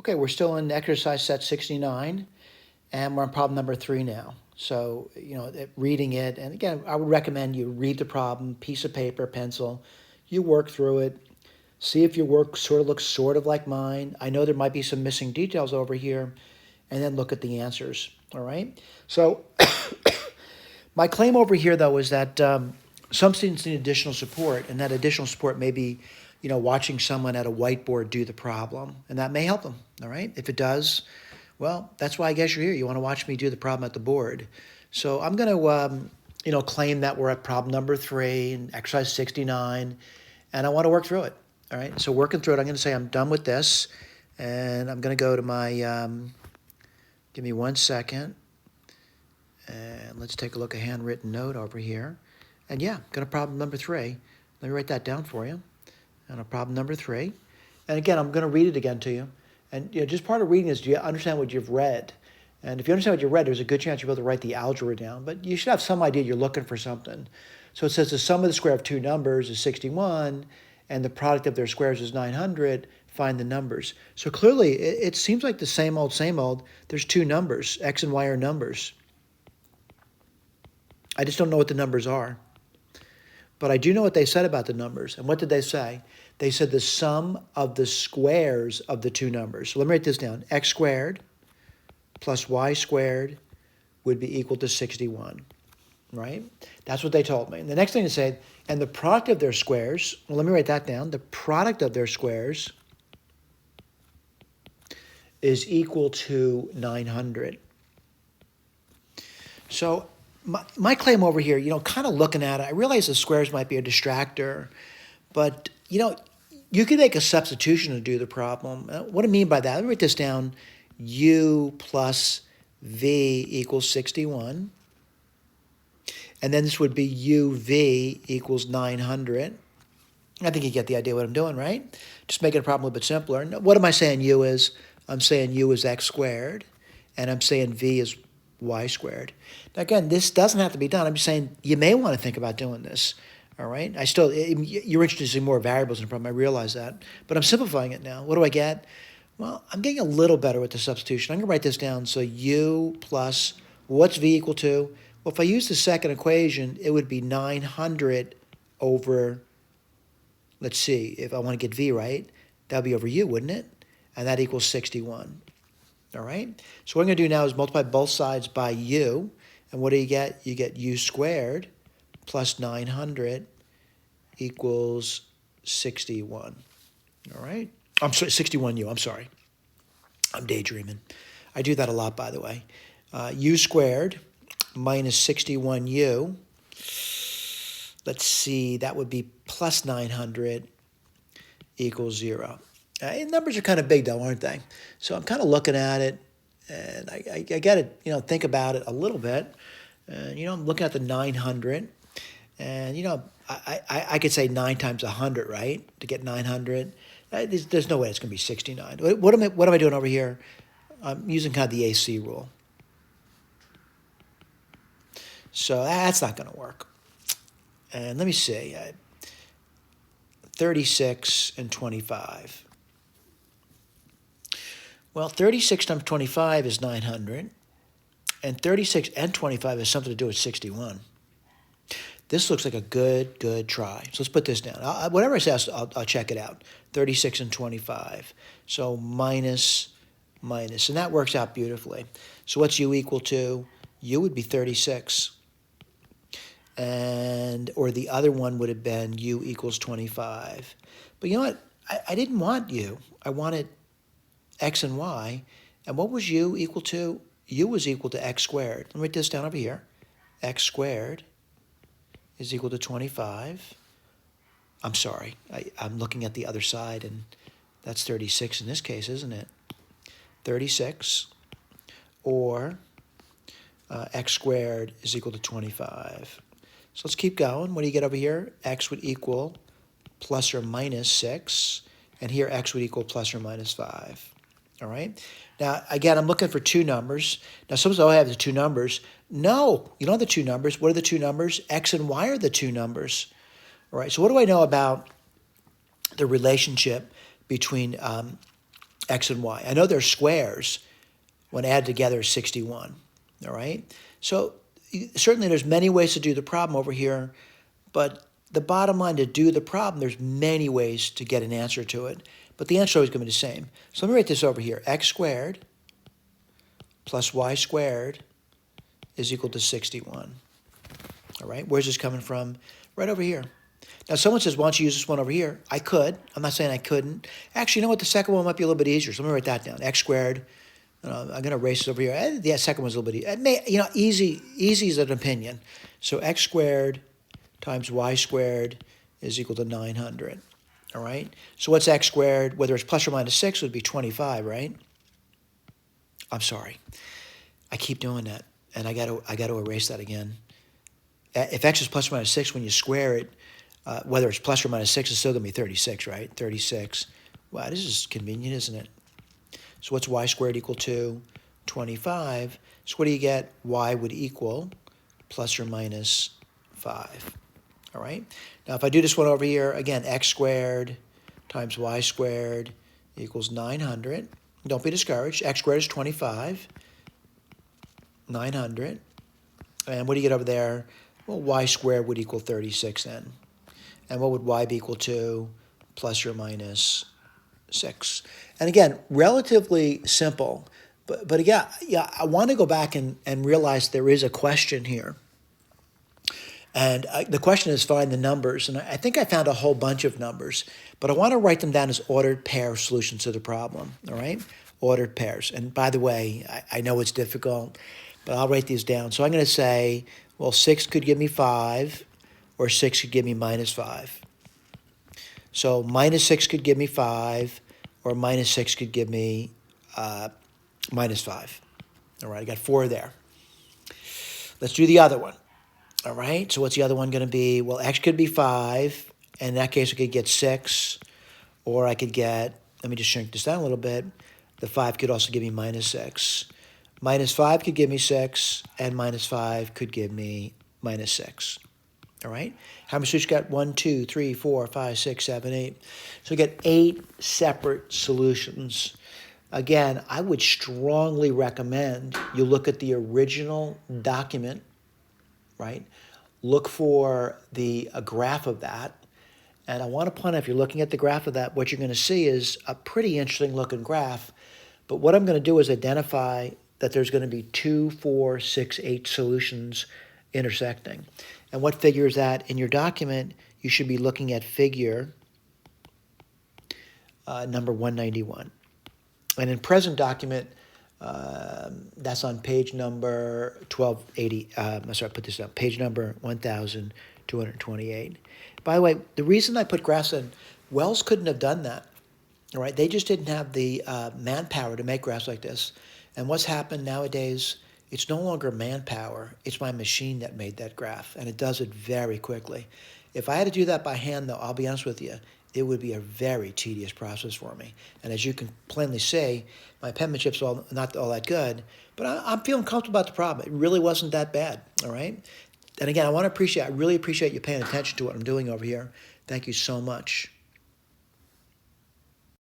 Okay, we're still in exercise set 69, and we're on problem number 3 now. So, reading it, and again, I would recommend you read the problem, piece of paper, pencil, you work through it, see if your work sort of looks sort of like mine. I know there might be some missing details over here, and then look at the answers, all right? So, my claim over here, though, is that some students need additional support, and that additional support may be, watching someone at a whiteboard do the problem, and that may help them, all right? If it does, well, that's why I guess you're here. You want to watch me do the problem at the board. So I'm going to, claim that we're at problem number 3 in exercise 69, and I want to work through it, all right? So working through it, I'm going to say I'm done with this, and I'm going to go to my, give me 1 second. And let's take a look at handwritten note over here. And yeah, got a problem number 3. Let me write that down for you. And a problem number 3. And again, I'm going to read it again to you. And just part of reading is, do you understand what you've read? And if you understand what you've read, there's a good chance you'll be able to write the algebra down. But you should have some idea you're looking for something. So it says the sum of the square of two numbers is 61, and the product of their squares is 900. Find the numbers. So clearly, it seems like the same old, same old. There's two numbers. X and Y are numbers. I just don't know what the numbers are. But I do know what they said about the numbers. And what did they say? They said the sum of the squares of the two numbers. So let me write this down. X squared plus Y squared would be equal to 61, right? That's what they told me. And the next thing they said, and the product of their squares, well, let me write that down. The product of their squares is equal to 900. So my claim over here, kind of looking at it, I realize the squares might be a distractor, but, you can make a substitution to do the problem. What I mean by that, let me write this down. U plus V equals 61. And then this would be UV equals 900. I think you get the idea what I'm doing, right? Just making a problem a little bit simpler. What am I saying U is? I'm saying U is X squared, and I'm saying V is Y squared. Now, again, this doesn't have to be done. I'm just saying you may want to think about doing this, all right? You're interested in seeing more variables in the problem. I realize that. But I'm simplifying it now. What do I get? Well, I'm getting a little better with the substitution. I'm going to write this down. So U plus, what's V equal to? Well, if I use the second equation, it would be 900 over, let's see, if I want to get V right, that would be over U, wouldn't it? And that equals 61. All right? So what I'm going to do now is multiply both sides by U. And what do you get? You get U squared plus 900 equals 61. All right? I'm sorry, 61U. I'm sorry. I'm daydreaming. I do that a lot, by the way. U squared minus 61U. Let's see, that would be plus 900 equals 0. Numbers are kind of big, though, aren't they? So I'm kind of looking at it, and I got to, think about it a little bit. I'm looking at the 900, and, I could say 9 times 100, right, to get 900. There's no way it's going to be 69. What am I doing over here? I'm using kind of the AC rule. So that's not going to work. And let me see, 36 and 25. Well, 36 times 25 is 900, and 36 and 25 has something to do with 61. This looks like a good try. So let's put this down. Whatever it says, I'll check it out. 36 and 25. So minus, and that works out beautifully. So what's U equal to? U would be 36. Or the other one would have been U equals 25. But you know what? I didn't want U. I wanted X and Y. And what was U equal to? U was equal to X squared. Let me write this down over here. X squared is equal to 25. I'm sorry. I'm looking at the other side, and that's 36 in this case, isn't it? 36, or X squared is equal to 25. So let's keep going. What do you get over here? X would equal plus or minus 6, and here X would equal plus or minus 5. All right? Now, again, I'm looking for two numbers. Now, suppose I have the two numbers. No, you don't have the two numbers. What are the two numbers? X and Y are the two numbers. All right, so what do I know about the relationship between x and y. I know they're squares. When added together is 61, all right? So certainly there's many ways to do the problem over here, but the bottom line, to do the problem, there's many ways to get an answer to it, but the answer is always going to be the same. So let me write this over here. X squared plus y squared is equal to 61. All right, where's this coming from? Right over here. Now, someone says, why don't you use this one over here? I could. I'm not saying I couldn't. Actually, you know what? The second one might be a little bit easier. So let me write that down. X squared. I'm going to erase this over here. The second one's a little bit easier. Easy is an opinion. So x squared times y squared is equal to 900. All right? So what's x squared? Whether it's plus or minus 6 would be 25, right? I'm sorry. I keep doing that, and I got to erase that again. If x is plus or minus 6, when you square it, whether it's plus or minus 6, it's still going to be 36, right? 36. Wow, this is convenient, isn't it? So what's y squared equal to? 25. So what do you get? Y would equal plus or minus 5. All right? Now, if I do this one over here, again, x squared times y squared equals 900. Don't be discouraged. X squared is 25. 900. And what do you get over there? Well, y squared would equal 36 then. And what would y be equal to? Plus or minus 6. And again, relatively simple. But again, I want to go back and realize there is a question here. And the question is find the numbers. And I think I found a whole bunch of numbers. But I want to write them down as ordered pair solutions to the problem. All right? Ordered pairs. And by the way, I know it's difficult, but I'll write these down. So I'm going to say, well, 6 could give me 5, or 6 could give me minus 5. So minus 6 could give me 5, or minus 6 could give me minus 5. All right, I got 4 there. Let's do the other one. All right, so what's the other one going to be? Well, x could be 5. And in that case, I could get 6. Or I could get, let me just shrink this down a little bit. The 5 could also give me minus 6. Minus 5 could give me 6. And minus 5 could give me minus 6. All right? How many solutions got? 1, 2, 3, 4, 5, 6, 7, 8. So we get 8 separate solutions. Again, I would strongly recommend you look at the original document, right? Look for a graph of that. And I want to point out, if you're looking at the graph of that, what you're going to see is a pretty interesting looking graph. But what I'm going to do is identify that there's going to be 2, 4, 6, 8 solutions intersecting. And what figure is that? In your document, you should be looking at figure number 191. And in present document, that's on page number 1280. I'm sorry, I put this up. Page number 1228. By the way, the reason I put graphs in, Wells couldn't have done that. All right, they just didn't have the manpower to make graphs like this. And what's happened nowadays? It's no longer manpower. It's my machine that made that graph, and it does it very quickly. If I had to do that by hand, though, I'll be honest with you, it would be a very tedious process for me. And as you can plainly see, my penmanship's not all that good, but I'm feeling comfortable about the problem. It really wasn't that bad, all right? And again, I really appreciate you paying attention to what I'm doing over here. Thank you so much.